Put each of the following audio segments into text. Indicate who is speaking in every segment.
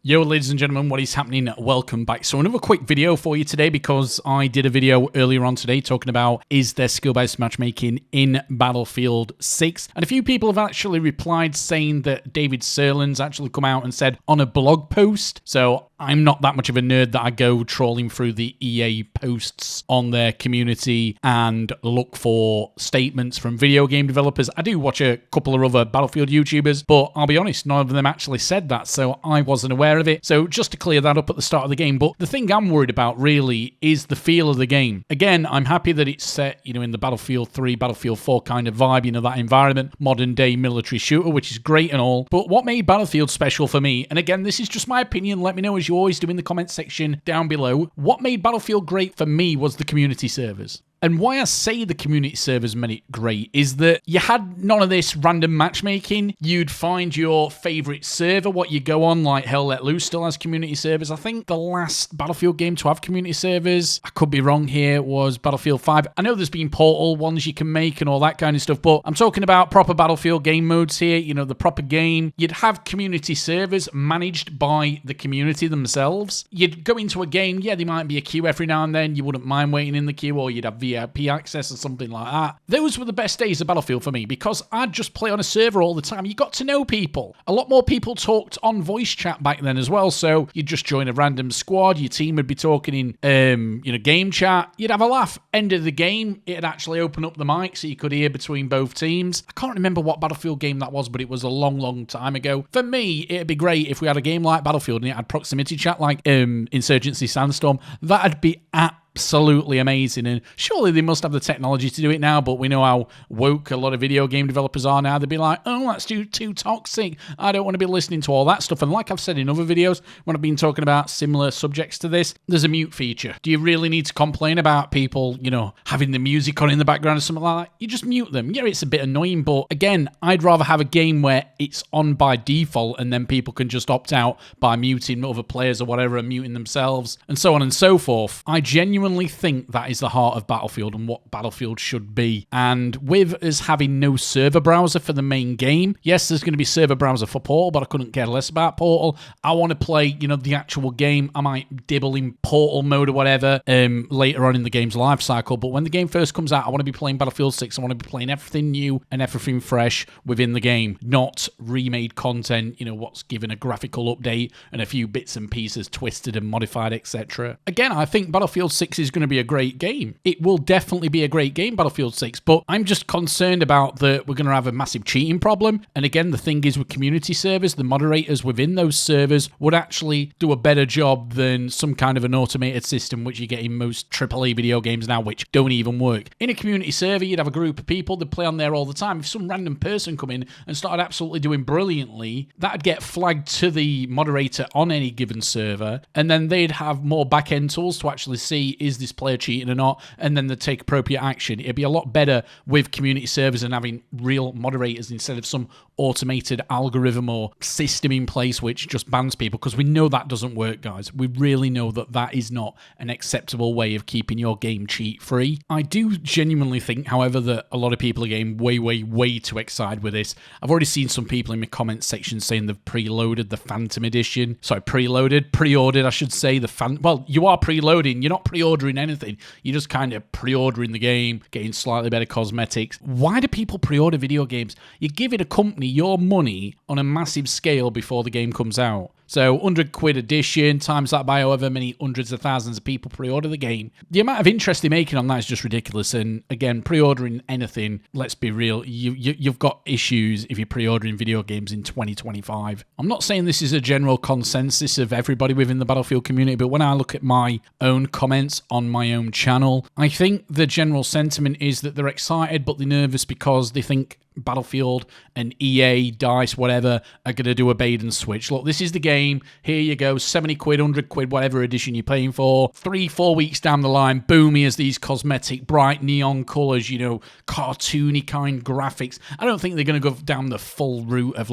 Speaker 1: Yo, ladies and gentlemen, what is happening? Welcome back. So another quick video for you today because I did a video earlier on today talking about is there skill-based matchmaking in Battlefield 6? And a few people have actually replied saying that David Serlin's actually come out and said on a blog post. So I'm not that much of a nerd that I go trawling through the EA posts on their community and look for statements from video game developers. I do watch a couple of other Battlefield YouTubers, but I'll be honest, none of them actually said that, so I wasn't aware of it. So just to clear that up at the start of the game. But the thing I'm worried about really is the feel of the game. Again, I'm happy that it's set, in the Battlefield 3, Battlefield 4 kind of vibe, that environment, modern day military shooter, which is great and all. But what made Battlefield special for me, and again, this is just my opinion, let me know as you always do in the comment section down below, what made Battlefield great for me was the community servers. And why I say the community servers made it great is that you had none of this random matchmaking. You'd find your favorite server, what you go on, like Hell Let Loose still has community servers. I think the last Battlefield game to have community servers, I could be wrong here, was Battlefield 5. I know there's been Portal ones you can make and all that kind of stuff, but I'm talking about proper Battlefield game modes here, the proper game. You'd have community servers managed by the community themselves. You'd go into a game, yeah, there might be a queue every now and then. You wouldn't mind waiting in the queue, or you'd have VIP access or something like that. Those were the best days of Battlefield for me because I'd just play on a server all the time. You got to know people. A lot more people talked on voice chat back then as well, so you'd just join a random squad, your team would be talking in game chat, you'd have a laugh. End of the game, it'd actually open up the mic so you could hear between both teams. I can't remember what Battlefield game that was, but it was a long time ago. For me, it'd be great if we had a game like Battlefield and it had proximity chat like Insurgency Sandstorm. That'd be absolutely amazing, and surely they must have the technology to do it now, but we know how woke a lot of video game developers are now. They'd be like, oh, that's too toxic. I don't want to be listening to all that stuff. And like I've said in other videos, when I've been talking about similar subjects to this, there's a mute feature. Do you really need to complain about people, having the music on in the background or something like that? You just mute them. Yeah, it's a bit annoying, but again, I'd rather have a game where it's on by default and then people can just opt out by muting other players or whatever and muting themselves and so on and so forth. I genuinely think that is the heart of Battlefield and what Battlefield should be. And with us having no server browser for the main game, yes, there's going to be server browser for Portal, but I couldn't care less about Portal. I want to play, the actual game. I might dibble in Portal mode or whatever later on in the game's life cycle. But when the game first comes out, I want to be playing Battlefield 6. I want to be playing everything new and everything fresh within the game, not remade content, what's given a graphical update and a few bits and pieces twisted and modified, etc. Again, I think Battlefield 6 is going to be a great game. It will definitely be a great game, Battlefield 6, but I'm just concerned about that we're going to have a massive cheating problem. And again, the thing is with community servers, the moderators within those servers would actually do a better job than some kind of an automated system, which you get in most AAA video games now, which don't even work. In a community server, you'd have a group of people that play on there all the time. If some random person come in and started absolutely doing brilliantly, that'd get flagged to the moderator on any given server, and then they'd have more back-end tools to actually see, is this player cheating or not, and then they take appropriate action. It'd be a lot better with community servers and having real moderators instead of some automated algorithm or system in place which just bans people, because we know that doesn't work, guys. We really know that that is not an acceptable way of keeping your game cheat free. I do genuinely think, however, that a lot of people are getting way too excited with this. I've already seen some people in the comments section saying they've preloaded the Phantom Edition. Sorry, pre-ordered, I should say. Well, you are preloading. You're not pre-ordering anything. You're just kind of pre-ordering the game, getting slightly better cosmetics. Why do people pre-order video games? You're giving a company your money on a massive scale before the game comes out. So 100 quid edition, times that by however many hundreds of thousands of people pre-order the game. The amount of interest they're making on that is just ridiculous. And again, pre-ordering anything, let's be real, you've got issues if you're pre-ordering video games in 2025. I'm not saying this is a general consensus of everybody within the Battlefield community, but when I look at my own comments on my own channel, I think the general sentiment is that they're excited, but they're nervous because they think Battlefield and EA, DICE, whatever, are going to do a bait and switch. Look, this is the game. Here you go, 70 quid, 100 quid, whatever edition you're paying for. 3-4 weeks down the line, boom, here's these cosmetic, bright neon colours, cartoony kind graphics. I don't think they're going to go down the full route of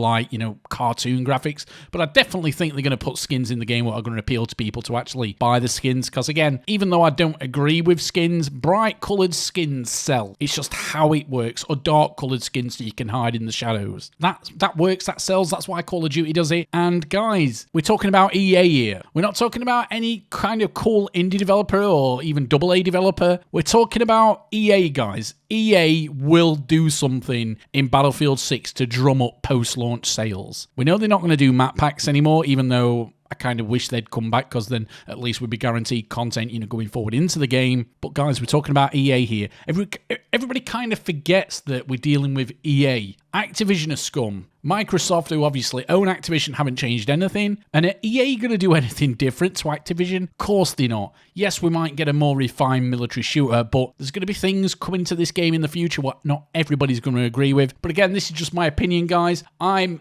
Speaker 1: cartoon graphics, but I definitely think they're going to put skins in the game that are going to appeal to people to actually buy the skins, because again, even though I don't agree with skins, bright coloured skins sell. It's just how it works, or dark coloured skins so you can hide in the shadows. That works, that sells, that's why Call of Duty does it. And guys, we're talking about EA here. We're not talking about any kind of cool indie developer or even AA developer. We're talking about EA, guys. EA will do something in Battlefield 6 to drum up post-launch sales. We know they're not going to do map packs anymore, even though I kind of wish they'd come back, because then at least we'd be guaranteed content, going forward into the game. But guys, we're talking about EA here. Everybody kind of forgets that we're dealing with EA. Activision are scum. Microsoft, who obviously own Activision, haven't changed anything. And are EA going to do anything different to Activision? Of course they're not. Yes, we might get a more refined military shooter, but there's going to be things coming to this game in the future what not everybody's going to agree with. But again, this is just my opinion, guys. I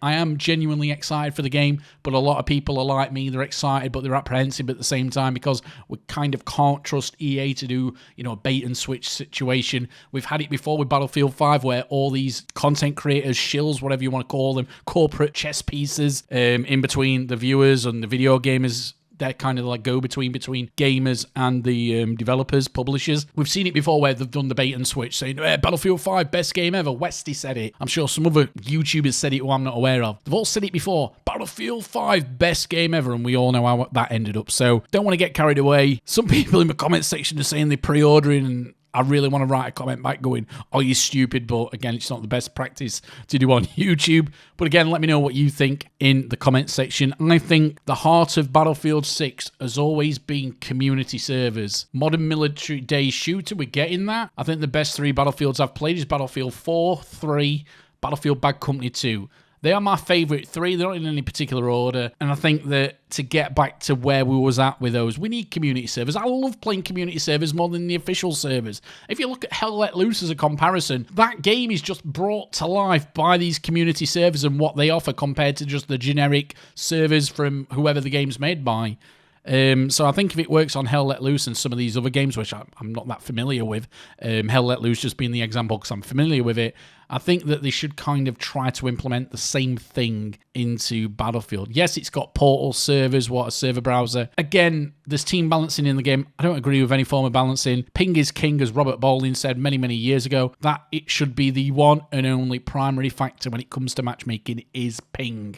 Speaker 1: am genuinely excited for the game, but a lot of people are like me. They're excited, but they're apprehensive at the same time, because we kind of can't trust EA to do, a bait and switch situation. We've had it before with Battlefield 5, where all these content creators, shills, whatever you want to call them, corporate chess pieces in between the viewers and the video gamers. They're kind of like go-between gamers and the developers, publishers. We've seen it before where they've done the bait and switch, saying, Battlefield 5, best game ever. Westy said it. I'm sure some other YouTubers said it who I'm not aware of. They've all said it before. Battlefield 5, best game ever. And we all know how that ended up. So don't want to get carried away. Some people in the comment section are saying they're pre-ordering, and I really want to write a comment back going, oh, you stupid, but again, it's not the best practice to do on YouTube. But again, let me know what you think in the comment section. I think the heart of Battlefield 6 has always been community servers. Modern military day shooter, we're getting that. I think the best 3 Battlefields I've played is Battlefield 4, 3, Battlefield Bad Company 2. They are my favourite 3. They're not in any particular order. And I think that to get back to where we was at with those, we need community servers. I love playing community servers more than the official servers. If you look at Hell Let Loose as a comparison, that game is just brought to life by these community servers and what they offer compared to just the generic servers from whoever the game's made by. So I think if it works on Hell Let Loose and some of these other games, which I'm not that familiar with, Hell Let Loose just being the example because I'm familiar with it, I think that they should kind of try to implement the same thing into Battlefield. Yes, it's got portal servers, a server browser. Again, there's team balancing in the game. I don't agree with any form of balancing. Ping is king, as Robert Baldwin said many, many years ago, that it should be the one and only primary factor when it comes to matchmaking is ping.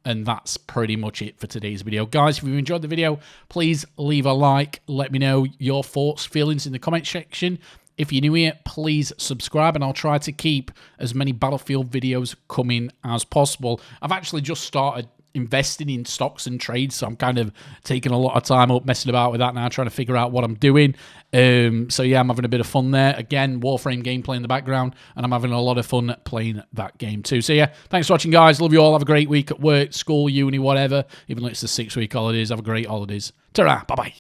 Speaker 1: And that's pretty much it for today's video. Guys, if you've enjoyed the video, please leave a like. Let me know your thoughts, feelings in the comment section. If you're new here, please subscribe, and I'll try to keep as many Battlefield videos coming as possible. I've actually just started investing in stocks and trades, so I'm kind of taking a lot of time up messing about with that now, trying to figure out what I'm doing. So yeah, I'm having a bit of fun there. Again, Warframe gameplay in the background, and I'm having a lot of fun playing that game too. So yeah, thanks for watching, guys. Love you all. Have a great week at work, school, uni, whatever. Even though it's the 6-week holidays, have a great holidays. Ta-ra, bye-bye.